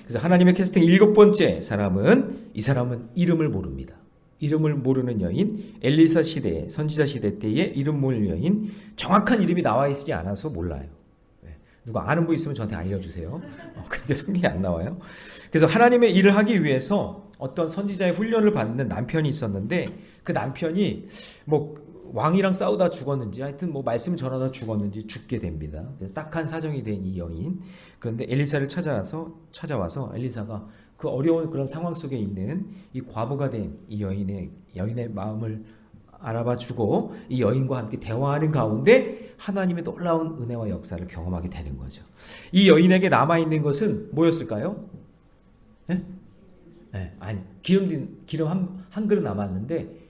그래서 하나님의 캐스팅 7번째 사람은, 이 사람은 이름을 모릅니다. 이름을 모르는 여인, 엘리사 시대, 선지자 시대 때에 이름 모를 여인, 정확한 이름이 나와 있지 않아서 몰라요. 누가 아는 분 있으면 저한테 알려주세요. 근데 성경이 안 나와요. 그래서 하나님의 일을 하기 위해서 어떤 선지자의 훈련을 받는 남편이 있었는데, 그 남편이 뭐 왕이랑 싸우다 죽었는지, 하여튼 뭐 말씀 전하다 죽었는지 죽게 됩니다. 딱한 사정이 된 이 여인. 그런데 엘리사를 찾아와서 엘리사가 그 어려운 그런 상황 속에 있는 이 과부가 된 이 여인의 마음을 알아봐주고 이 여인과 함께 대화하는 가운데 하나님의 놀라운 은혜와 역사를 경험하게 되는 거죠. 이 여인에게 남아있는 것은 뭐였을까요? 네? 네, 아니, 기름 한 그릇 남았는데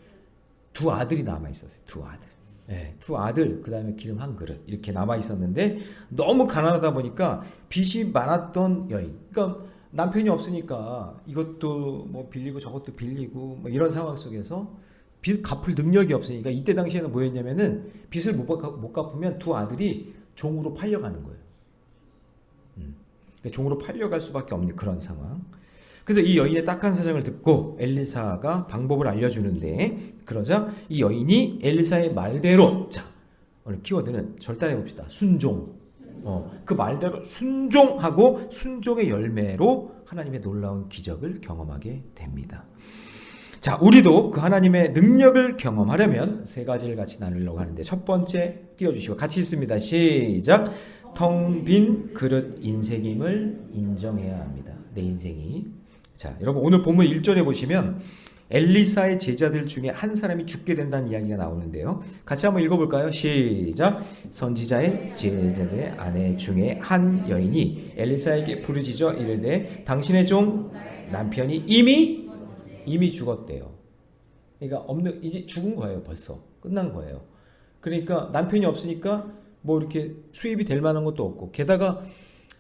두 아들이 남아있었어요. 두 아들. 네, 두 아들, 그 다음에 기름 한 그릇 이렇게 남아있었는데, 너무 가난하다 보니까 빚이 많았던 여인. 그러니까 남편이 없으니까 이것도 뭐 빌리고 저것도 빌리고 뭐 이런 상황 속에서 빚 갚을 능력이 없으니까, 이때 당시에는 뭐였냐면은 빚을 못 갚으면 두 아들이 종으로 팔려가는 거예요. 그러니까 종으로 팔려갈 수밖에 없는 그런 상황. 그래서 이 여인의 딱한 사정을 듣고 엘리사가 방법을 알려주는데, 그러자 이 여인이 엘리사의 말대로, 자, 오늘 키워드는 절단해 봅시다. 순종. 그 말대로 순종하고 순종의 열매로 하나님의 놀라운 기적을 경험하게 됩니다. 자, 우리도 그 하나님의 능력을 경험하려면 세 가지를 같이 나누려고 하는데, 첫 번째 띄워주시고 같이 있습니다. 시작. 텅 빈 그릇 인생임을 인정해야 합니다. 내 인생이. 자, 여러분 오늘 본문 1절에 보시면 엘리사의 제자들 중에 한 사람이 죽게 된다는 이야기가 나오는데요. 같이 한번 읽어볼까요? 시작. 선지자의 제자들의 아내 중에 한 여인이 엘리사에게 부르짖어 이르되 당신의 종 남편이 이미 죽었대요. 그러니까 이제 죽은 거예요. 벌써 끝난 거예요. 그러니까 남편이 없으니까 뭐 이렇게 수입이 될 만한 것도 없고, 게다가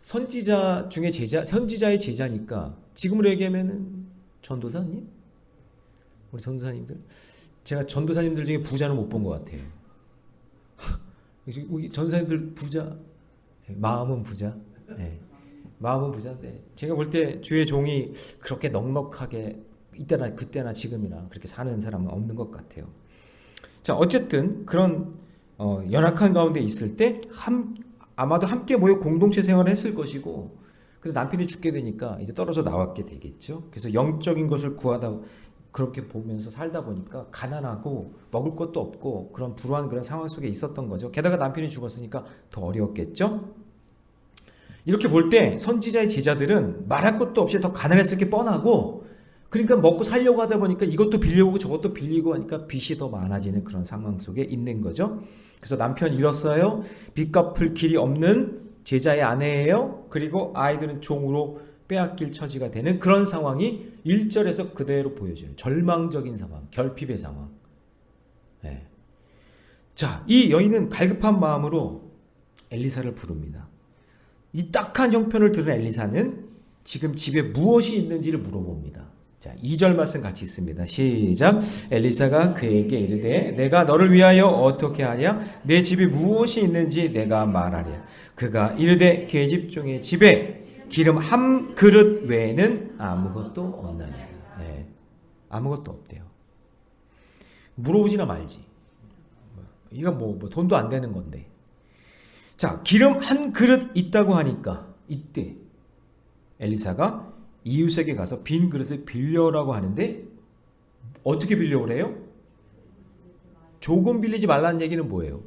선지자 중에 선지자의 제자니까, 지금으로 얘기하면은 전도사님? 우리 전도사님들, 제가 전도사님들 중에 부자는 못 본 것 같아요. 우리 전도사님들 부자, 마음은 부자. 네. 마음은 부자인데 제가 볼 때 주의 종이 그렇게 넉넉하게 이때나 그때나 지금이나 그렇게 사는 사람은 없는 것 같아요. 자, 어쨌든 그런 열악한 가운데 있을 때 아마도 함께 모여 공동체 생활을 했을 것이고, 근데 남편이 죽게 되니까 이제 떨어져 나왔게 되겠죠. 그래서 영적인 것을 구하다 그렇게 보면서 살다 보니까 가난하고 먹을 것도 없고 그런 불우한 그런 상황 속에 있었던 거죠. 게다가 남편이 죽었으니까 더 어려웠겠죠. 이렇게 볼 때 선지자의 제자들은 말할 것도 없이 더 가난했을 게 뻔하고, 그러니까 먹고 살려고 하다 보니까 이것도 빌려오고 저것도 빌리고 하니까 빚이 더 많아지는 그런 상황 속에 있는 거죠. 그래서 남편 잃었어요. 빚 갚을 길이 없는 제자의 아내예요. 그리고 아이들은 종으로 빼앗길 처지가 되는 그런 상황이 1절에서 그대로 보여줘요. 절망적인 상황, 결핍의 상황. 네. 자, 이 여인은 갈급한 마음으로 엘리사를 부릅니다. 이 딱한 형편을 들은 엘리사는 지금 집에 무엇이 있는지를 물어봅니다. 자, 2절 말씀 같이 있습니다. 시작. 엘리사가 그에게 이르되 내가 너를 위하여 어떻게 하랴? 내 집에 무엇이 있는지 내가 말하랴. 그가 이르되 그의 집종의 집에 기름 한 그릇 외에는 아무것도 없나니. 네, 아무것도 없대요. 물어보지나 말지. 이거 뭐 돈도 안 되는 건데. 자, 기름 한 그릇 있다고 하니까 이때 엘리사가 이웃에게 가서 빈 그릇을 빌려오라고 하는데, 어떻게 빌려오래요? 조금 빌리지 말라는 얘기는 뭐예요?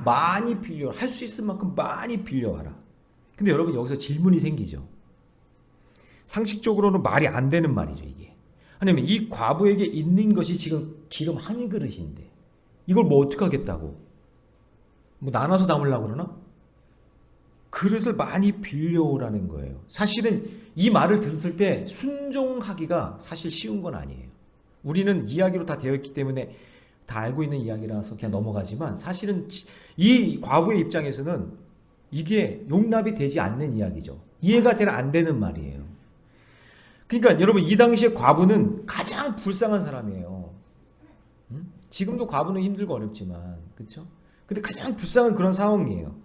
많이 빌려, 할 수 있을 만큼 많이 빌려와라. 근데 여러분 여기서 질문이 생기죠. 상식적으로는 말이 안 되는 말이죠, 이게. 왜냐면 이 과부에게 있는 것이 지금 기름 한 그릇인데 이걸 뭐 어떻게 하겠다고? 뭐 나눠서 담으려고 그러나? 그릇을 많이 빌려오라는 거예요. 사실은 이 말을 들었을 때 순종하기가 사실 쉬운 건 아니에요. 우리는 이야기로 다 되어 있기 때문에 다 알고 있는 이야기라서 그냥 넘어가지만, 사실은 이 과부의 입장에서는 이게 용납이 되지 않는 이야기죠. 이해가 안 되는 말이에요. 그러니까 여러분, 이 당시에 과부는 가장 불쌍한 사람이에요. 지금도 과부는 힘들고 어렵지만, 그렇죠? 근데 가장 불쌍한 그런 상황이에요.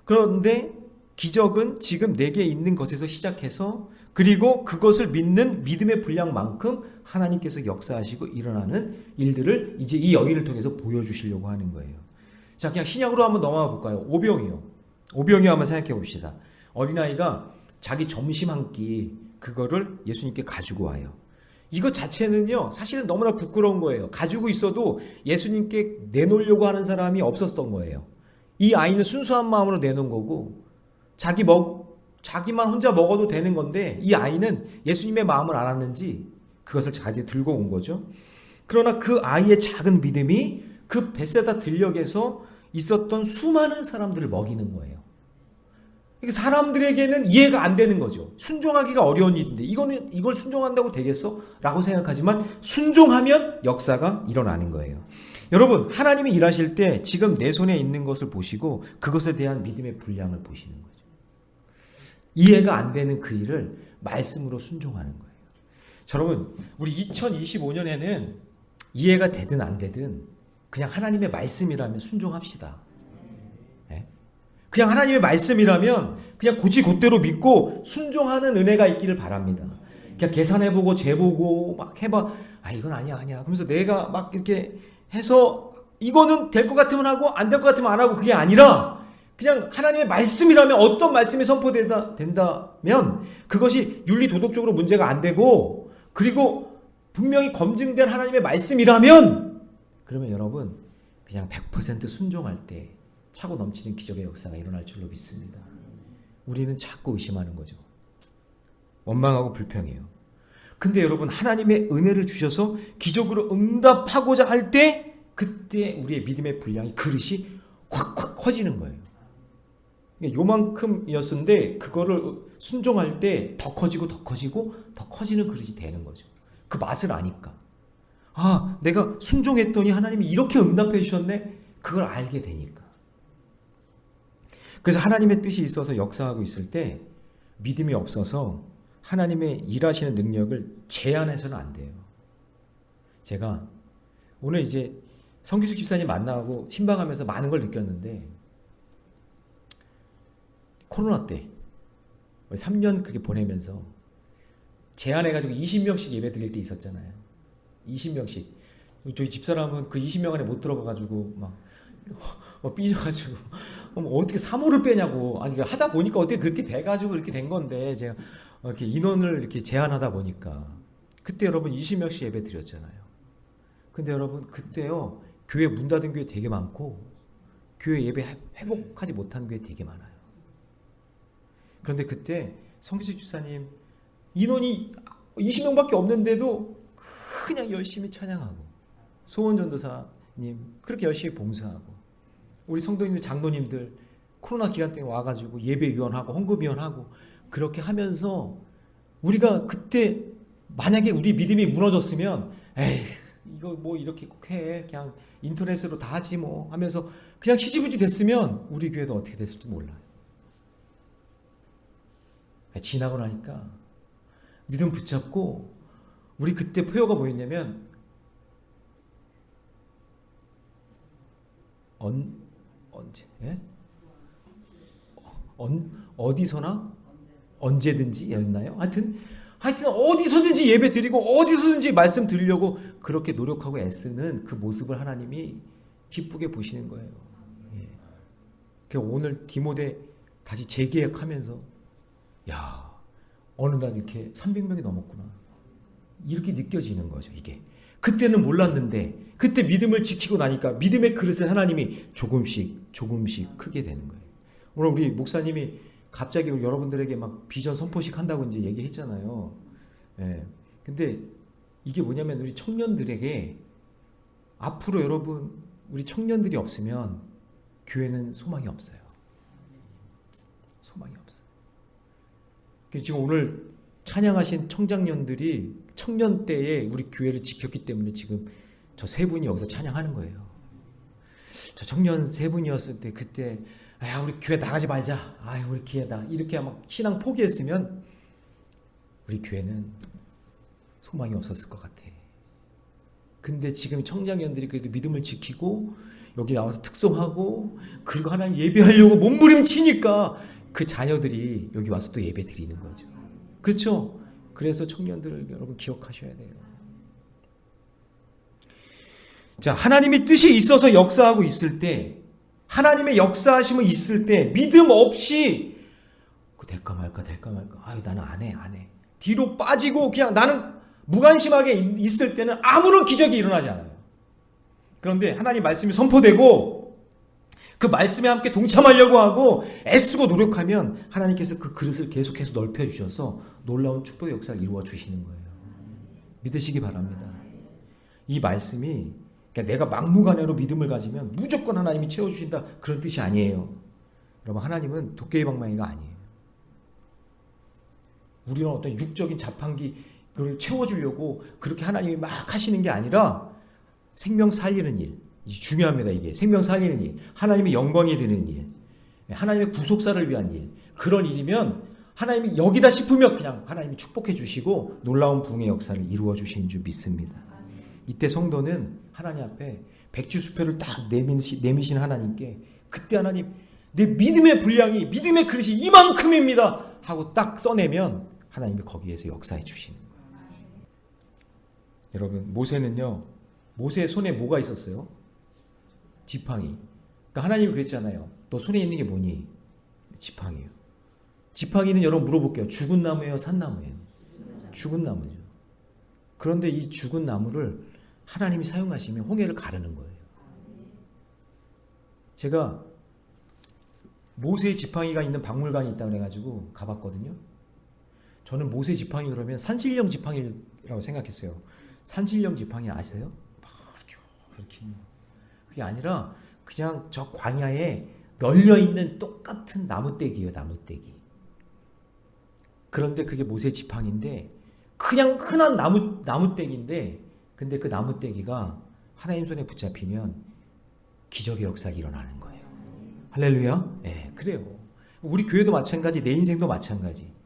그런데 기적은 지금 내게 있는 것에서 시작해서 그리고 그것을 믿는 믿음의 분량만큼 하나님께서 역사하시고 일어나는 일들을 이제 이 여인을 통해서 보여주시려고 하는 거예요. 자, 그냥 신약으로 한번 넘어가 볼까요? 오병이요. 오병이어 한번 생각해 봅시다. 어린아이가 자기 점심 한 끼 그거를 예수님께 가지고 와요. 이거 자체는요 사실은 너무나 부끄러운 거예요. 가지고 있어도 예수님께 내놓으려고 하는 사람이 없었던 거예요. 이 아이는 순수한 마음으로 내놓은 거고 자기만 혼자 먹어도 되는 건데 이 아이는 예수님의 마음을 알았는지 그것을 가지고 들고 온 거죠. 그러나 그 아이의 작은 믿음이 그 벳세다 들녘에서 있었던 수많은 사람들을 먹이는 거예요. 사람들에게는 이해가 안 되는 거죠. 순종하기가 어려운 일인데 이걸 순종한다고 되겠어? 라고 생각하지만 순종하면 역사가 일어나는 거예요. 여러분, 하나님이 일하실 때 지금 내 손에 있는 것을 보시고 그것에 대한 믿음의 분량을 보시는 거죠. 이해가 안 되는 그 일을 말씀으로 순종하는 거예요. 여러분, 우리 2025년에는 이해가 되든 안 되든 그냥 하나님의 말씀이라면 순종합시다. 그냥 하나님의 말씀이라면 그냥 곧대로 믿고 순종하는 은혜가 있기를 바랍니다. 그냥 계산해보고 재보고 막 해봐. 이건 아니야. 그러면서 내가 막 이렇게 해서 이거는 될 것 같으면 하고 안 될 것 같으면 안 하고 그게 아니라 그냥 하나님의 말씀이라면 어떤 말씀이 선포된다면 그것이 윤리 도덕적으로 문제가 안 되고 그리고 분명히 검증된 하나님의 말씀이라면 그러면 여러분 그냥 100% 순종할 때 차고 넘치는 기적의 역사가 일어날 줄로 믿습니다. 우리는 자꾸 의심하는 거죠. 원망하고 불평해요. 근데 여러분 하나님의 은혜를 주셔서 기적으로 응답하고자 할 때 그때 우리의 믿음의 분량이 그릇이 확 커지는 거예요. 요만큼이었는데 그거를 순종할 때 더 커지고 더 커지는 그릇이 되는 거죠. 그 맛을 아니까. 내가 순종했더니 하나님이 이렇게 응답해 주셨네. 그걸 알게 되니까. 그래서 하나님의 뜻이 있어서 역사하고 있을 때 믿음이 없어서 하나님의 일하시는 능력을 제한해서는 안 돼요. 제가 오늘 이제 성규숙 집사님 만나고 신방하면서 많은 걸 느꼈는데 코로나 때 3년 그렇게 보내면서 제한해가지고 20명씩 예배 드릴 때 있었잖아요. 20명씩. 저희 집사람은 그 20명 안에 못 들어가가지고 막 삐져가지고 어떻게 사모를 빼냐고. 하다 보니까 어떻게 그렇게 돼가지고 이렇게 된 건데 제가 이렇게 인원을 이렇게 제한하다 보니까 그때 여러분 20명씩 예배 드렸잖아요. 근데 여러분 그때요 교회 문 닫은 교회 되게 많고 교회 예배 회복하지 못한 교회 되게 많아요. 그런데 그때 성기수 집사님 인원이 20명밖에 없는데도 그냥 열심히 찬양하고 소원 전도사님 그렇게 열심히 봉사하고 우리 성도님들 장로님들 코로나 기간 때문에 와가지고 예배위원하고 헌금위원하고 그렇게 하면서 우리가 그때 만약에 우리 믿음이 무너졌으면 이거 뭐 이렇게 꼭 해 그냥 인터넷으로 다 하지 뭐 하면서 그냥 시지부지 됐으면 우리 교회도 어떻게 됐을지 몰라요. 지나고 나니까 믿음 붙잡고 우리 그때 표어가 뭐였냐면 어디서나 언제든지 였나요? 하여튼 어디서든지 예배 드리고 어디서든지 말씀 드리려고 그렇게 노력하고 애쓰는 그 모습을 하나님이 기쁘게 보시는 거예요. 그래서 오늘 디모데 다시 재계약하면서 어느 날 이렇게 300명이 넘었구나. 이렇게 느껴지는 거죠. 이게 그때는 몰랐는데 그때 믿음을 지키고 나니까 믿음의 그릇을 하나님이 조금씩 크게 되는 거예요. 오늘 우리 목사님이 갑자기 여러분들에게 막 비전 선포식 한다고 이제 얘기했잖아요. 근데 이게 뭐냐면 우리 청년들에게 앞으로 여러분 우리 청년들이 없으면 교회는 소망이 없어요. 소망이 없어요. 지금 오늘 찬양하신 청장년들이 청년 때에 우리 교회를 지켰기 때문에 지금 저 세 분이 여기서 찬양하는 거예요. 저 청년 세 분이었을 때 그때 우리 교회 나가지 말자. 우리 기회다. 이렇게 막 신앙 포기했으면 우리 교회는 소망이 없었을 것 같아. 근데 지금 청장년들이 그래도 믿음을 지키고 여기 나와서 특송하고 그리고 하나님 예배하려고 몸부림치니까 그 자녀들이 여기 와서 또 예배 드리는 거죠. 그렇죠? 그래서 청년들을 여러분 기억하셔야 돼요. 자, 하나님의 뜻이 있어서 역사하고 있을 때, 하나님의 역사하심이 있을 때 믿음 없이 될까 말까 아유 나는 안 해. 뒤로 빠지고 그냥 나는 무관심하게 있을 때는 아무런 기적이 일어나지 않아요. 그런데 하나님 말씀이 선포되고 그 말씀에 함께 동참하려고 하고 애쓰고 노력하면 하나님께서 그 그릇을 계속해서 넓혀주셔서 놀라운 축복의 역사를 이루어 주시는 거예요. 믿으시기 바랍니다. 이 말씀이 그러니까 내가 막무가내로 믿음을 가지면 무조건 하나님이 채워주신다 그런 뜻이 아니에요. 여러분 하나님은 도깨비 방망이가 아니에요. 우리는 어떤 육적인 자판기를 채워주려고 그렇게 하나님이 막 하시는 게 아니라 생명 살리는 일, 중요합니다. 이게 생명 살리는 일, 하나님의 영광이 되는 일, 하나님의 구속사를 위한 일, 그런 일이면 하나님이 여기다 싶으면 그냥 하나님이 축복해 주시고 놀라운 부흥의 역사를 이루어 주시는 줄 믿습니다. 이때 성도는 하나님 앞에 백지수표를 딱 내미신 하나님께 그때 하나님 내 믿음의 분량이 믿음의 그릇이 이만큼입니다 하고 딱 써내면 하나님이 거기에서 역사해 주시는 거예요. 여러분 모세는요, 모세의 손에 뭐가 있었어요? 지팡이. 그러니까 하나님이 그랬잖아요. 너 손에 있는 게 뭐니? 지팡이에요. 지팡이는 여러분 물어볼게요. 죽은 나무예요? 산 나무예요? 죽은 나무죠. 그런데 이 죽은 나무를 하나님이 사용하시면 홍해를 가르는 거예요. 제가 모세의 지팡이가 있는 박물관이 있다고 그래가지고 가봤거든요. 저는 모세 지팡이 그러면 산신령 지팡이라고 생각했어요. 산신령 지팡이 아세요? 막 이렇게 그게 아니라 그냥 저 광야에 널려 있는 똑같은 나무떼기예요. 나무떼기. 그런데 그게 모세 지팡이인데 그냥 흔한 나무떼기인데 근데 그 나무떼기가 하나님 손에 붙잡히면 기적의 역사가 일어나는 거예요. 할렐루야. 네, 그래요. 우리 교회도 마찬가지, 내 인생도 마찬가지.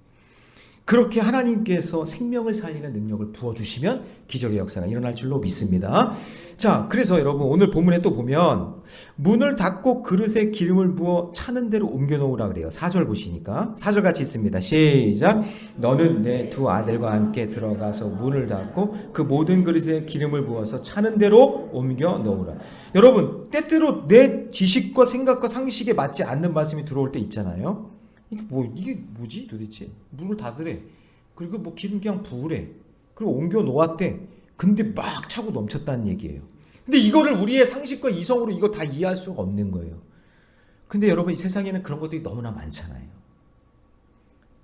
그렇게 하나님께서 생명을 살리는 능력을 부어주시면 기적의 역사가 일어날 줄로 믿습니다. 자, 그래서 여러분 오늘 본문에 또 보면 문을 닫고 그릇에 기름을 부어 차는 대로 옮겨놓으라 그래요. 4절 보시니까 4절 같이 있습니다. 시작. 너는 내 두 아들과 함께 들어가서 문을 닫고 그 모든 그릇에 기름을 부어서 차는 대로 옮겨놓으라. 여러분 때때로 내 지식과 생각과 상식에 맞지 않는 말씀이 들어올 때 있잖아요. 이게 뭐지 도대체? 문을 닫으래. 그리고 뭐 기름 그냥 부으래. 그리고 옮겨 놓았대. 근데 막 차고 넘쳤다는 얘기예요. 근데 이거를 우리의 상식과 이성으로 이거 다 이해할 수가 없는 거예요. 근데 여러분 이 세상에는 그런 것들이 너무나 많잖아요.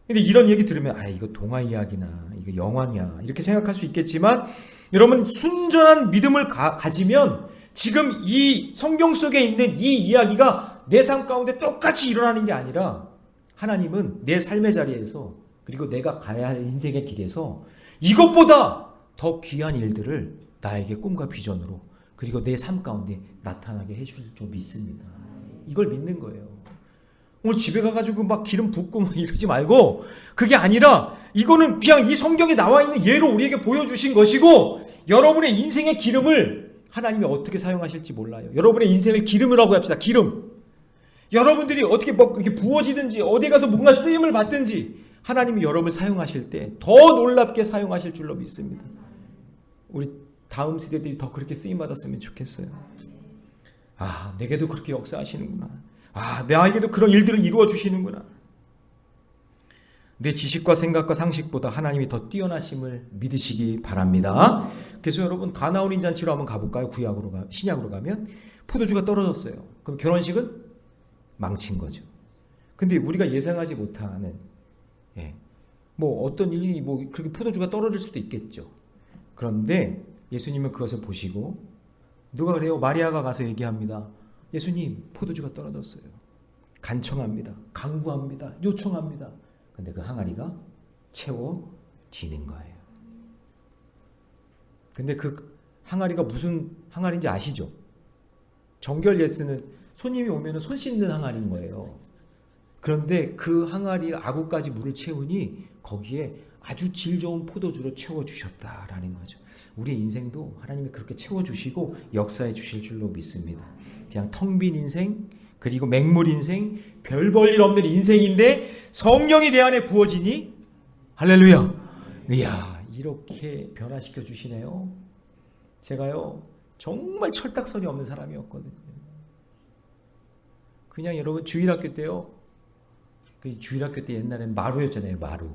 근데 이런 얘기 들으면 이거 동화 이야기나 이거 영화냐 이렇게 생각할 수 있겠지만 여러분 순전한 믿음을 가지면 지금 이 성경 속에 있는 이 이야기가 내 삶 가운데 똑같이 일어나는 게 아니라 하나님은 내 삶의 자리에서 그리고 내가 가야 할 인생의 길에서 이것보다 더 귀한 일들을 나에게 꿈과 비전으로 그리고 내 삶 가운데 나타나게 해줄 줄 믿습니다. 이걸 믿는 거예요. 오늘 집에 가가지고 막 기름 붓고 막 이러지 말고 그게 아니라 이거는 그냥 이 성경에 나와 있는 예로 우리에게 보여주신 것이고 여러분의 인생의 기름을 하나님이 어떻게 사용하실지 몰라요. 여러분의 인생을 기름이라고 합시다. 기름. 여러분들이 어떻게 뭐 이렇게 부어지든지 어디 가서 뭔가 쓰임을 받든지 하나님이 여러분을 사용하실 때 더 놀랍게 사용하실 줄로 믿습니다. 우리 다음 세대들이 더 그렇게 쓰임 받았으면 좋겠어요. 내게도 그렇게 역사하시는구나. 나에게도 그런 일들을 이루어 주시는구나. 내 지식과 생각과 상식보다 하나님이 더 뛰어나심을 믿으시기 바랍니다. 그래서 여러분 가나온 잔치로 한번 가볼까요? 신약으로 가면 포도주가 떨어졌어요. 그럼 결혼식은 망친 거죠. 근데 우리가 예상하지 못하는 뭐 어떤 일이 뭐 그렇게 포도주가 떨어질 수도 있겠죠. 그런데 예수님은 그것을 보시고 누가 그래요? 마리아가 가서 얘기합니다. 예수님 포도주가 떨어졌어요. 간청합니다. 간구합니다. 요청합니다. 근데 그 항아리가 채워지는 거예요. 근데 그 항아리가 무슨 항아리인지 아시죠? 정결 예스는 손님이 오면 손 씻는 항아리인 거예요. 그런데 그 항아리 아구까지 물을 채우니 거기에 아주 질 좋은 포도주로 채워주셨다라는 거죠. 우리의 인생도 하나님이 그렇게 채워주시고 역사해 주실 줄로 믿습니다. 그냥 텅 빈 인생, 그리고 맹물 인생, 별 볼 일 없는 인생인데 성령이 내 안에 부어지니 할렐루야. 이야, 이렇게 변화시켜 주시네요. 제가요 정말 철딱선이 없는 사람이었거든요. 그냥 여러분 주일학교 때요, 그 주일학교 때 옛날에는 마루였잖아요. 마루.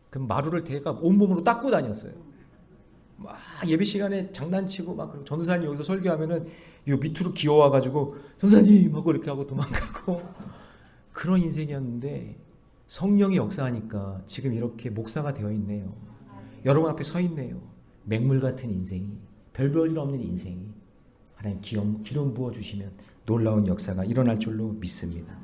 그럼 마루를 제가 온몸으로 닦고 다녔어요. 막 예배 시간에 장난치고 막 전도사님 여기서 설교하면은 요 밑으로 기어와가지고 전도사님 하고 이렇게 하고 도망가고 그런 인생이었는데 성령이 역사하니까 지금 이렇게 목사가 되어 있네요. 여러분 앞에 서 있네요. 맹물 같은 인생이, 별 볼 일 없는 인생이 하나님 기름 부어주시면 놀라운 역사가 일어날 줄로 믿습니다.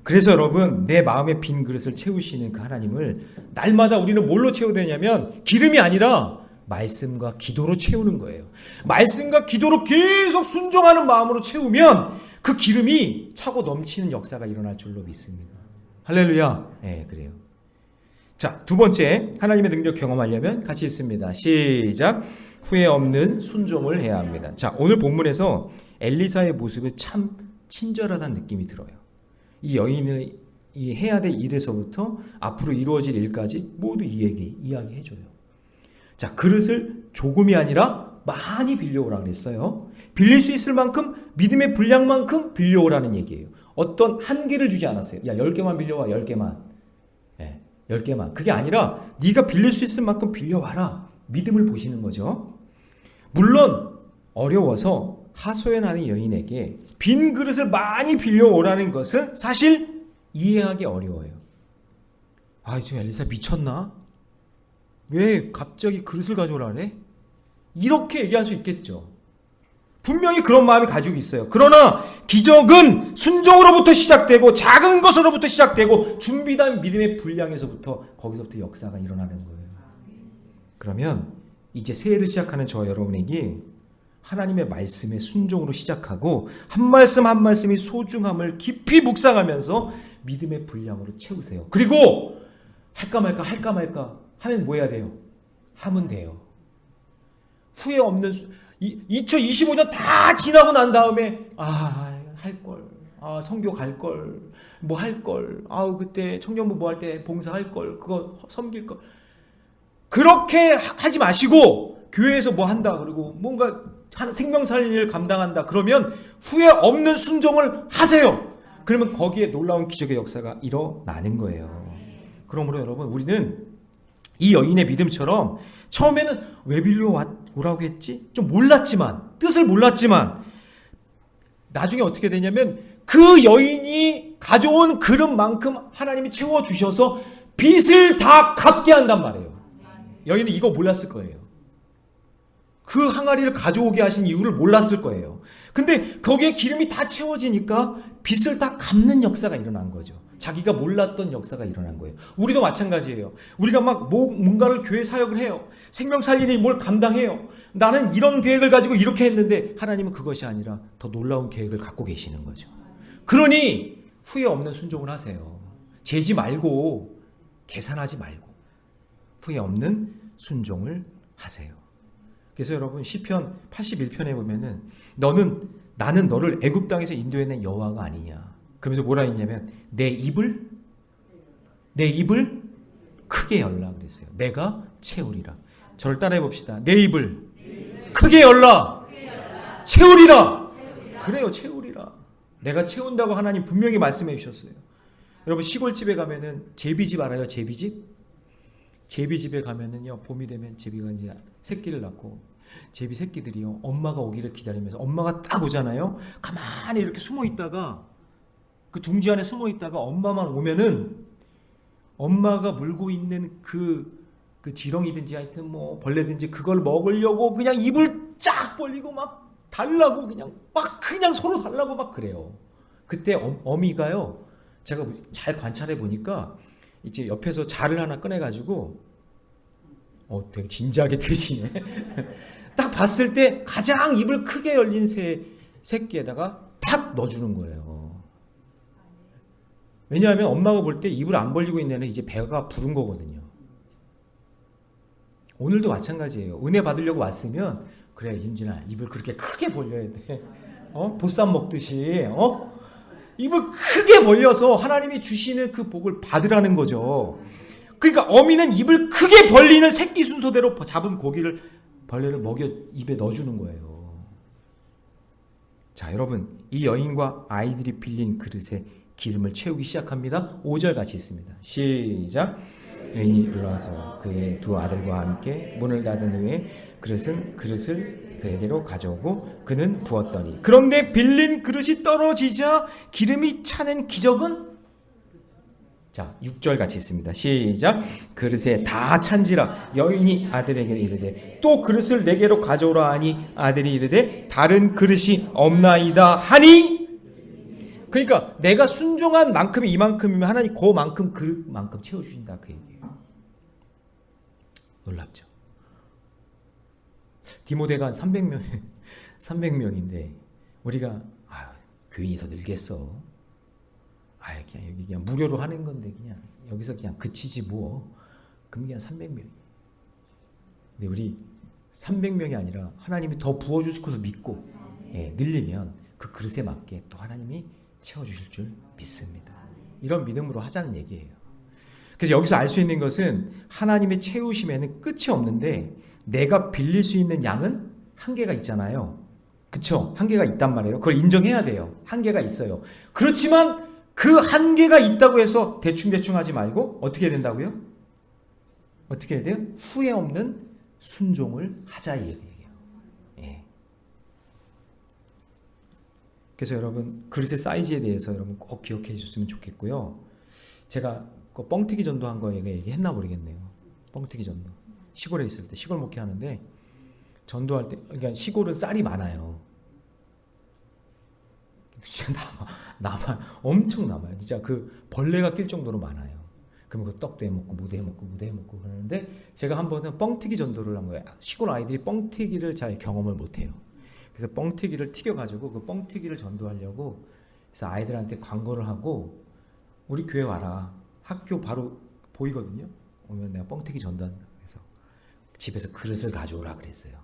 그래서 여러분, 내 마음의 빈 그릇을 채우시는 그 하나님을 날마다 우리는 뭘로 채워야 되냐면 기름이 아니라 말씀과 기도로 채우는 거예요. 말씀과 기도로 계속 순종하는 마음으로 채우면 그 기름이 차고 넘치는 역사가 일어날 줄로 믿습니다. 할렐루야. 네, 그래요. 자, 두 번째, 하나님의 능력 경험하려면 같이 읽습니다. 시작. 후회 없는 순종을 해야 합니다. 자, 오늘 본문에서 엘리사의 모습이 참 친절하다는 느낌이 들어요. 이 여인을 이 해야 될 일에서부터 앞으로 이루어질 일까지 모두 이야기해줘요. 자, 그릇을 조금이 아니라 많이 빌려오라 그랬어요. 빌릴 수 있을 만큼, 믿음의 분량만큼 빌려오라는 얘기예요. 어떤 한계를 주지 않았어요. 야, 10개만 빌려와, 10개만. 네, 10개만. 그게 아니라 네가 빌릴 수 있을 만큼 빌려와라. 믿음을 보시는 거죠. 물론 어려워서 하소연하는 여인에게 빈 그릇을 많이 빌려오라는 것은 사실 이해하기 어려워요. 아, 지금 엘리사 미쳤나? 왜 갑자기 그릇을 가져오라 그래? 이렇게 얘기할 수 있겠죠. 분명히 그런 마음이 가지고 있어요. 그러나 기적은 순종으로부터 시작되고 작은 것으로부터 시작되고 준비된 믿음의 분량에서부터 거기서부터 역사가 일어나는 거예요. 그러면 이제 새해를 시작하는 저 여러분에게 하나님의 말씀의 순종으로 시작하고 한 말씀 한 말씀이 소중함을 깊이 묵상하면서 믿음의 분량으로 채우세요. 그리고 할까 말까 하면 뭐 해야 돼요? 하면 돼요. 후회 없는 2025년 다 지나고 난 다음에 할걸, 선교 갈걸, 뭐 할걸, 그때 청년부 뭐 할 때 봉사할걸, 그거 섬길걸, 그렇게 하지 마시고 교회에서 뭐 한다 그리고 뭔가 생명 살리는 일을 감당한다 그러면 후회 없는 순종을 하세요. 그러면 거기에 놀라운 기적의 역사가 일어나는 거예요. 그러므로 여러분, 우리는 이 여인의 믿음처럼 처음에는 왜 빌려오라고 했지? 좀 몰랐지만, 뜻을 몰랐지만 나중에 어떻게 되냐면 그 여인이 가져온 그릇만큼 하나님이 채워주셔서 빚을 다 갚게 한단 말이에요. 여인은 이거 몰랐을 거예요. 그 항아리를 가져오게 하신 이유를 몰랐을 거예요. 근데 거기에 기름이 다 채워지니까 빚을 다 갚는 역사가 일어난 거죠. 자기가 몰랐던 역사가 일어난 거예요. 우리도 마찬가지예요. 우리가 막 뭔가를 교회 사역을 해요. 생명 살리니 뭘 감당해요. 나는 이런 계획을 가지고 이렇게 했는데 하나님은 그것이 아니라 더 놀라운 계획을 갖고 계시는 거죠. 그러니 후회 없는 순종을 하세요. 재지 말고, 계산하지 말고 후회 없는 순종을 하세요. 그래서 여러분, 시편 81편에 보면은 나는 너를 애굽 땅에서 인도해낸 여호와가 아니냐. 그러면서 뭐라 했냐면 내 입을 크게 열라 그랬어요. 내가 채우리라. 저를 따라해 봅시다. 내 입을 크게 열라. 채우리라. 그래요, 채우리라. 내가 채운다고 하나님 분명히 말씀해 주셨어요. 여러분, 시골집에 가면은 제비집 알아요? 제비집에 가면은요, 봄이 되면 제비가 이제 새끼를 낳고, 제비 새끼들이요, 엄마가 오기를 기다리면서, 엄마가 딱 오잖아요. 가만히 이렇게 숨어 있다가, 그 둥지 안에 숨어 있다가 엄마만 오면은 엄마가 물고 있는 그 지렁이든지 하여튼 뭐 벌레든지 그걸 먹으려고 그냥 입을 쫙 벌리고 막 달라고 그냥 서로 달라고 막 그래요. 그때 어미가요, 제가 잘 관찰해 보니까 이제 옆에서 자를 하나 꺼내가지고 되게 진지하게 들으시네. 딱 봤을 때 가장 입을 크게 열린 새끼에다가 탁 넣어주는 거예요. 왜냐하면 엄마가 볼 때 입을 안 벌리고 있는 애는 이제 배가 부른 거거든요. 오늘도 마찬가지예요. 은혜 받으려고 왔으면 그래, 윤진아, 입을 그렇게 크게 벌려야 돼. 보쌈 먹듯이 입을 크게 벌려서 하나님이 주시는 그 복을 받으라는 거죠. 그러니까 어미는 입을 크게 벌리는 새끼 순서대로 잡은 고기를 벌레를 먹여 입에 넣어주는 거예요. 자, 여러분, 이 여인과 아이들이 빌린 그릇에 기름을 채우기 시작합니다. 5절 같이 있습니다. 시작. 여인이 일어나서 그의 두 아들과 함께 문을 닫은 후에 그릇을 그에게로 가져오고 그는 부었더니 그런데 빌린 그릇이 떨어지자 기름이 차는 기적은, 자 6절 같이 있습니다. 시작. 그릇에 다 찬지라 여인이 아들에게 이르되 또 그릇을 내게로 가져오라 하니 아들이 이르되 다른 그릇이 없나이다 하니. 그러니까 내가 순종한 만큼이 이만큼이면 하나님 그만큼 그만큼 채워주신다 그 얘기예요. 놀랍죠. 디모데가 한 300명인데 우리가 교인이 더 늘겠어. 그냥 여기 그냥 무료로 하는 건데 그냥 여기서 그냥 그치지 뭐. 그럼 그냥 300명. 근데 우리 300명이 아니라 하나님이 더 부어주실 것을 믿고 늘리면 그 그릇에 맞게 또 하나님이 채워주실 줄 믿습니다. 이런 믿음으로 하자는 얘기예요. 그래서 여기서 알 수 있는 것은 하나님의 채우심에는 끝이 없는데 내가 빌릴 수 있는 양은 한계가 있잖아요. 그쵸? 한계가 있단 말이에요. 그걸 인정해야 돼요. 한계가 있어요. 그렇지만 그 한계가 있다고 해서 대충 하지 말고 어떻게 해야 된다고요? 어떻게 해야 돼요? 후회 없는 순종을 하자 이 얘기예요. 그래서 여러분 그릇의 사이즈에 대해서 여러분 꼭 기억해 주셨으면 좋겠고요. 제가 그 뻥튀기 전도한 거 얘기했나 모르겠네요. 뻥튀기 전도. 시골에 있을 때 시골 목회하는데 전도할 때 그러니까 시골은 쌀이 많아요. 진짜 엄청 남아요. 진짜 그 벌레가 낄 정도로 많아요. 그러면 그 떡도 해먹고 무도 해먹고 그러는데 제가 한 번은 뻥튀기 전도를 한 거예요. 시골 아이들이 뻥튀기를 잘 경험을 못해요. 그래서 뻥튀기를 튀겨가지고 그 뻥튀기를 전도하려고 그래서 아이들한테 광고를 하고 우리 교회 와라. 학교 바로 보이거든요. 오면 내가 뻥튀기 전도한다. 그래서 집에서 그릇을 가져오라 그랬어요.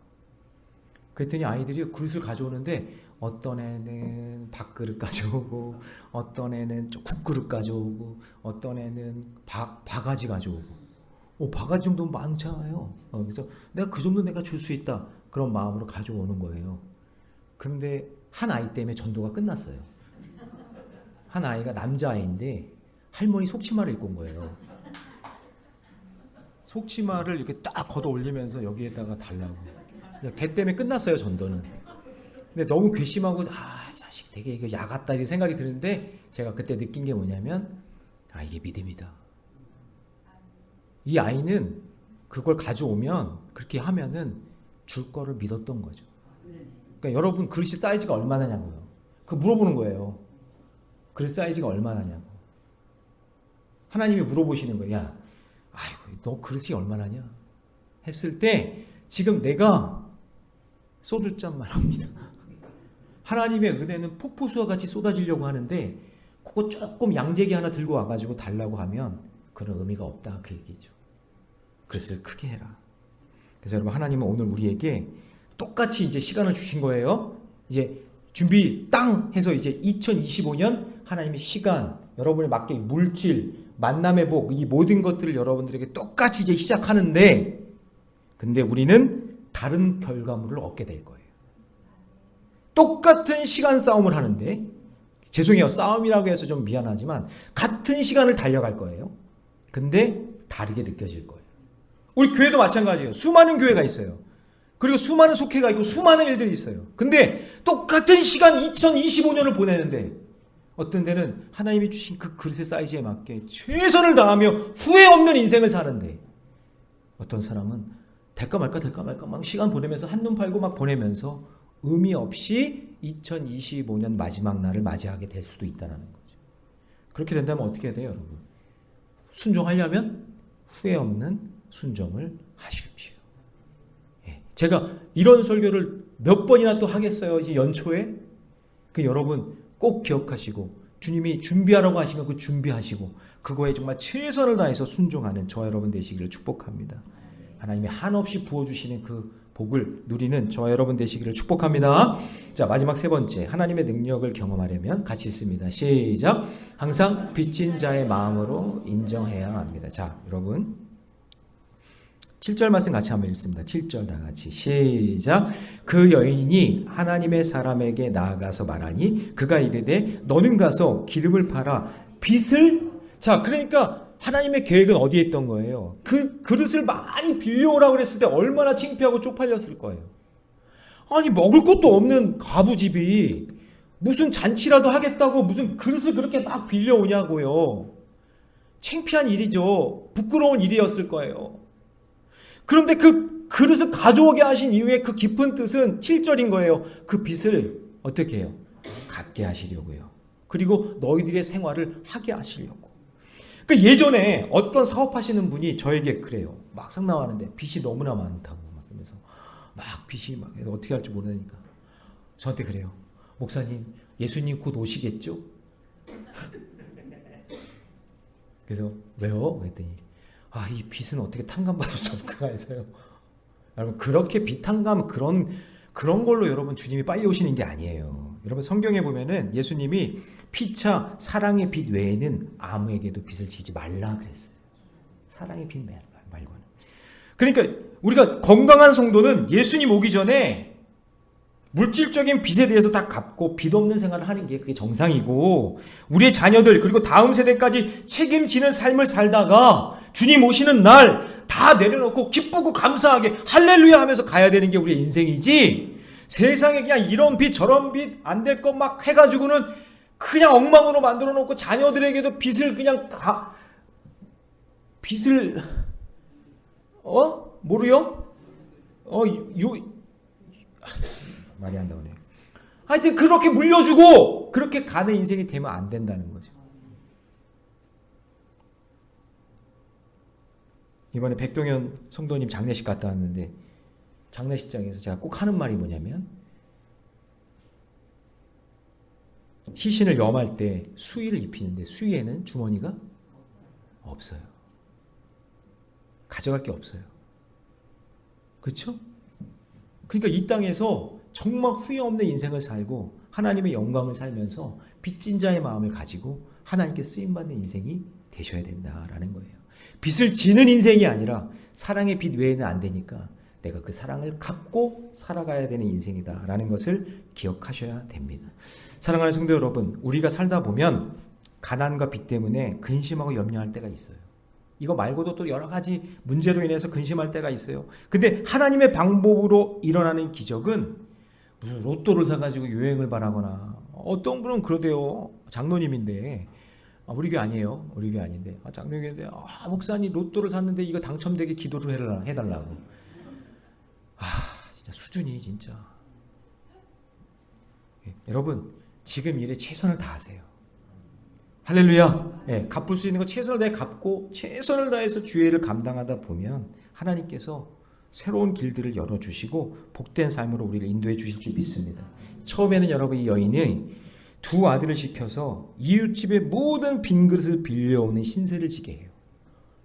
그랬더니 아이들이 그릇을 가져오는데 어떤 애는 밥그릇 가져오고 어떤 애는 국그릇 가져오고 어떤 애는 바가지 가져오고 바가지 정도면 많잖아요. 그래서 내가 그 정도 내가 줄 수 있다. 그런 마음으로 가져오는 거예요. 근데 한 아이 때문에 전도가 끝났어요. 한 아이가 남자아이인데 할머니 속치마를 입고 온 거예요. 속치마를 이렇게 딱 걷어 올리면서 여기에다가 달라고. 걔 때문에 끝났어요 전도는. 근데 너무 괘씸하고 자식 되게 이거 야 같다 이런 생각이 드는데 제가 그때 느낀 게 뭐냐면 이게 믿음이다. 이 아이는 그걸 가져오면 그렇게 하면은 줄 거를 믿었던 거죠. 그러니까 여러분 그릇이 사이즈가 얼마나냐고요. 그거 물어보는 거예요. 그릇 사이즈가 얼마나냐고. 하나님이 물어보시는 거예요. 야, 너 그릇이 얼마나냐? 했을 때 지금 내가 소주잔만 합니다. 하나님의 은혜는 폭포수와 같이 쏟아지려고 하는데 그거 조금 양재기 하나 들고 와가지고 달라고 하면 그런 의미가 없다 그 얘기죠. 그릇을 크게 해라. 그래서 여러분 하나님은 오늘 우리에게 똑같이 이제 시간을 주신 거예요. 이제 준비 땅 해서 이제 2025년 하나님의 시간, 여러분에 맞게 물질, 만남의 복, 이 모든 것들을 여러분들에게 똑같이 이제 시작하는데 근데 우리는 다른 결과물을 얻게 될 거예요. 똑같은 시간 싸움을 하는데 죄송해요. 싸움이라고 해서 좀 미안하지만 같은 시간을 달려갈 거예요. 근데 다르게 느껴질 거예요. 우리 교회도 마찬가지예요. 수많은 교회가 있어요. 그리고 수많은 속회가 있고 수많은 일들이 있어요. 근데 똑같은 시간 2025년을 보내는데 어떤 데는 하나님이 주신 그 그릇의 사이즈에 맞게 최선을 다하며 후회 없는 인생을 사는데 어떤 사람은 될까 말까 막 시간 보내면서 한눈 팔고 막 보내면서 의미 없이 2025년 마지막 날을 맞이하게 될 수도 있다는 거죠. 그렇게 된다면 어떻게 해야 돼요, 여러분? 순종하려면 후회 없는 순종을 하십시오. 제가 이런 설교를 몇 번이나 또 하겠어요. 이제 연초에. 여러분 꼭 기억하시고 주님이 준비하라고 하시면 그 준비하시고 그거에 정말 최선을 다해서 순종하는 저와 여러분 되시기를 축복합니다. 하나님이 한없이 부어주시는 그 복을 누리는 저와 여러분 되시기를 축복합니다. 자, 마지막 세 번째, 하나님의 능력을 경험하려면 같이 읽습니다. 시작. 항상 빚진 자의 마음으로 인정해야 합니다. 자, 여러분 7절 말씀 같이 한번 읽습니다. 7절 다 같이 시작. 그 여인이 하나님의 사람에게 나아가서 말하니 그가 이르되 너는 가서 기름을 팔아 빚을, 자, 그러니까 하나님의 계획은 어디에 있던 거예요? 그 그릇을 많이 빌려오라고 그랬을 때 얼마나 창피하고 쪽팔렸을 거예요. 아니, 먹을 것도 없는 과부집이 무슨 잔치라도 하겠다고 무슨 그릇을 그렇게 막 빌려오냐고요. 창피한 일이죠. 부끄러운 일이었을 거예요. 그런데 그 그릇을 가져오게 하신 이유의 그 깊은 뜻은 7절인 거예요. 그 빚을 어떻게 해요? 갚게 하시려고요. 그리고 너희들의 생활을 하게 하시려고. 그 예전에 어떤 사업하시는 분이 저에게 그래요. 막상 나왔는데 빚이 너무나 많다고 막 그러면서 막 빚이 막 해서 어떻게 할지 모르니까 저한테 그래요. 목사님, 예수님 곧 오시겠죠? 그래서 왜요? 그랬더니 이 빚은 어떻게 탕감받을 수 없을까 해서요. 여러분, 그렇게 빚 탕감 그런 걸로 여러분 주님이 빨리 오시는 게 아니에요. 여러분, 성경에 보면은 예수님이 피차 사랑의 빚 외에는 아무에게도 빚을 지지 말라 그랬어요. 사랑의 빚 말고는. 그러니까 우리가 건강한 성도는 예수님 오기 전에 물질적인 빚에 대해서 다 갚고 빚 없는 생활을 하는 게 그게 정상이고, 우리의 자녀들 그리고 다음 세대까지 책임지는 삶을 살다가 주님 오시는 날 다 내려놓고 기쁘고 감사하게 할렐루야 하면서 가야 되는 게 우리의 인생이지, 세상에 그냥 이런 빚 저런 빚 안 될 것 막 해가지고는 그냥 엉망으로 만들어 놓고 자녀들에게도 빚을 그냥 다 빚을 뭐로요? 말이 안 나오네. 하여튼 그렇게 물려주고 그렇게 가는 인생이 되면 안 된다는 거죠. 이번에 백동현 성도님 장례식 갔다 왔는데 장례식장에서 제가 꼭 하는 말이 뭐냐면, 시신을 염할 때 수의를 입히는데 수의에는 주머니가 없어요. 가져갈 게 없어요. 그렇죠? 그러니까 이 땅에서 정말 후회 없는 인생을 살고 하나님의 영광을 살면서 빚진 자의 마음을 가지고 하나님께 쓰임받는 인생이 되셔야 된다라는 거예요. 빚을 지는 인생이 아니라 사랑의 빚 외에는 안 되니까 내가 그 사랑을 갚고 살아가야 되는 인생이다라는 것을 기억하셔야 됩니다. 사랑하는 성도 여러분, 우리가 살다 보면 가난과 빚 때문에 근심하고 염려할 때가 있어요. 이거 말고도 또 여러 가지 문제로 인해서 근심할 때가 있어요. 근데 하나님의 방법으로 일어나는 기적은 무슨 로또를 사가지고 여행을 바라거나, 어떤 분은 그러대요. 장로님인데, 우리 교회 아니에요. 우리 교회 아닌데, 장로님인데, 목사님 로또를 샀는데 이거 당첨되게 기도를 해달라고. 진짜 수준이 진짜. 여러분, 지금 일에 최선을 다하세요. 할렐루야. 갚을 수 있는 거 최선을 다해 갚고 최선을 다해서 주의를 감당하다 보면 하나님께서 새로운 길들을 열어주시고 복된 삶으로 우리를 인도해 주실 줄 믿습니다. 처음에는 여러분, 이 여인이 두 아들을 시켜서 이웃집의 모든 빈 그릇을 빌려오는 신세를 지게 해요.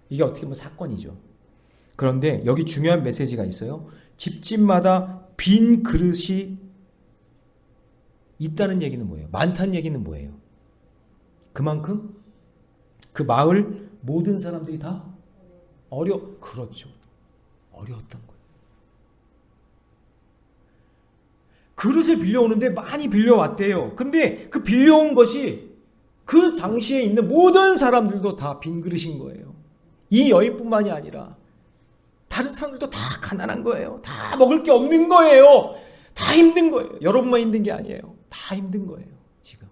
이게 어떻게 보면 사건이죠. 그런데 여기 중요한 메시지가 있어요. 집집마다 빈 그릇이 있다는 얘기는 뭐예요? 많다는 얘기는 뭐예요? 그만큼 그 마을 모든 사람들이 다 그렇죠. 어려웠던 거예요. 그릇을 빌려오는데 많이 빌려왔대요. 근데 그 빌려온 것이 그 당시에 있는 모든 사람들도 다 빈 그릇인 거예요. 이 여인뿐만이 아니라 다른 사람들도 다 가난한 거예요. 다 먹을 게 없는 거예요. 다 힘든 거예요. 여러분만 힘든 게 아니에요. 다 힘든 거예요. 지금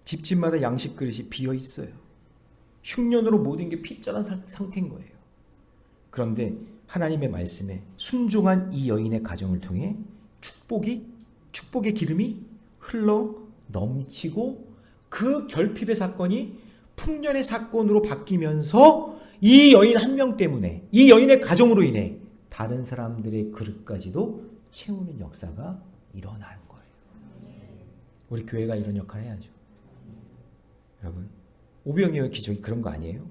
집집마다 양식 그릇이 비어 있어요. 흉년으로 모든 게 피자란 상태인 거예요. 그런데 하나님의 말씀에 순종한 이 여인의 가정을 통해 축복의 기름이 흘러 넘치고 그 결핍의 사건이 풍년의 사건으로 바뀌면서 이 여인 한 명 때문에, 이 여인의 가정으로 인해 다른 사람들의 그릇까지도 채우는 역사가 일어나는 거예요. 우리 교회가 이런 역할을 해야죠. 여러분, 오병이어의 기적이 그런 거 아니에요?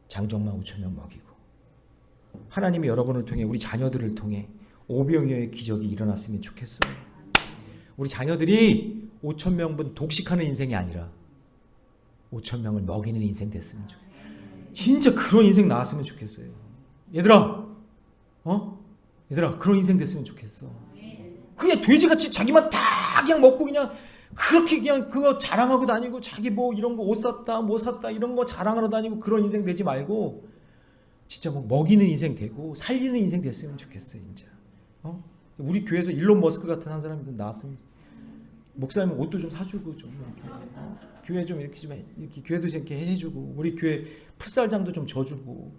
장정만 5,000명 먹이고 하나님이 여러분을 통해 우리 자녀들을 통해 오병이어의 기적이 일어났으면 좋겠어요. 우리 자녀들이 5천 명분 독식하는 인생이 아니라 5천 명을 먹이는 인생 됐으면 좋겠어요. 진짜 그런 인생 나왔으면 좋겠어요. 얘들아, 얘들아 그런 인생 됐으면 좋겠어. 그냥 돼지같이 자기만 다 그냥 먹고 그냥 그렇게 그냥 그거 자랑하고 다니고 자기 뭐 이런 거 옷 샀다 뭐 샀다 이런 거 자랑하러 다니고 그런 인생 되지 말고 진짜 뭐 먹이는 인생 되고 살리는 인생 됐으면 좋겠어요. 진짜. 우리 교회에서 일론 머스크 같은 한 사람이 나왔으면 목사님 옷도 좀 사주고 좀 이렇게 교회 좀 이렇게 교회도 이렇게 해주고 우리 교회 풋살장도 좀 져주고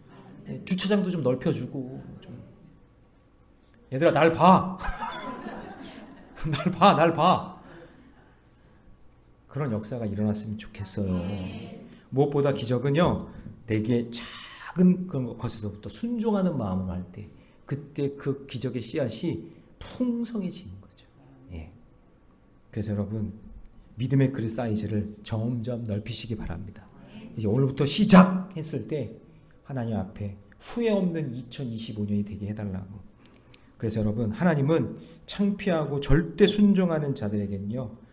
주차장도 좀 넓혀주고 좀. 얘들아 날 봐. 날 봐. 그런 역사가 일어났으면 좋겠어요. 무엇보다 기적은요, 내게 작은 그런 것에서부터 순종하는 마음으로 할 때, 그때 그 기적의 씨앗이 풍성해지는 거죠. 예. 그래서 여러분, 믿음의 그릇 사이즈를 점점 넓히시기 바랍니다. 이제 오늘부터 시작했을 때 하나님 앞에 후회 없는 2025년이 되게 해달라고. 그래서 여러분, 하나님은 창피하고 절대 순종하는 자들에게는요,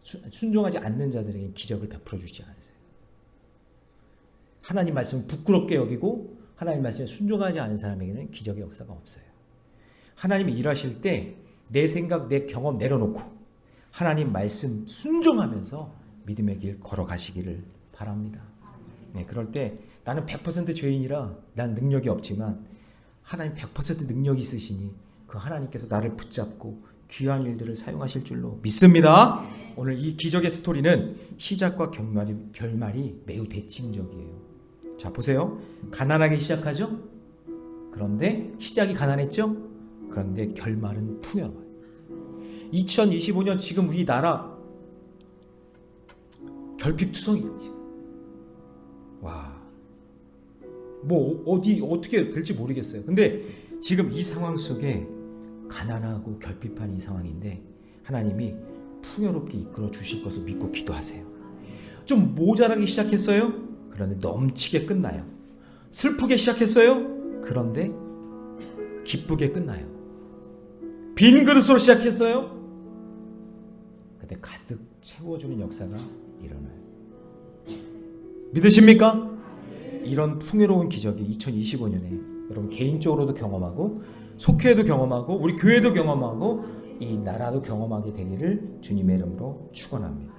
순종하지 않는 자들에게 기적을 베풀어 주지 않으세요. 하나님 말씀을 부끄럽게 여기고 하나님 말씀에 순종하지 않은 사람에게는 기적의 역사가 없어요. 하나님이 일하실 때 내 생각, 내 경험 내려놓고 하나님 말씀 순종하면서 믿음의 길 걸어가시기를 바랍니다. 네, 그럴 때 나는 100% 죄인이라 난 능력이 없지만 하나님 100% 능력이 있으시니 그 하나님께서 나를 붙잡고 귀한 일들을 사용하실 줄로 믿습니다. 오늘 이 기적의 스토리는 시작과 결말이 매우 대칭적이에요. 자, 보세요. 가난하게 시작하죠? 그런데 시작이 가난했죠? 그런데 결말은 풍요로워요. 2025년 지금 우리나라 결핍투성이에요. 지금. 와, 뭐 어떻게 될지 모르겠어요. 근데 지금 이 상황 속에 가난하고 결핍한 이 상황인데 하나님이 풍요롭게 이끌어 주실 것을 믿고 기도하세요. 좀 모자라기 시작했어요. 그런데 넘치게 끝나요. 슬프게 시작했어요. 그런데 기쁘게 끝나요. 빈 그릇으로 시작했어요. 근데 가득 채워주는 역사가 일어나요. 믿으십니까? 이런 풍요로운 기적이 2025년에 여러분 개인적으로도 경험하고 속회도 경험하고 우리 교회도 경험하고 이 나라도 경험하게 되기를 주님의 이름으로 축원합니다.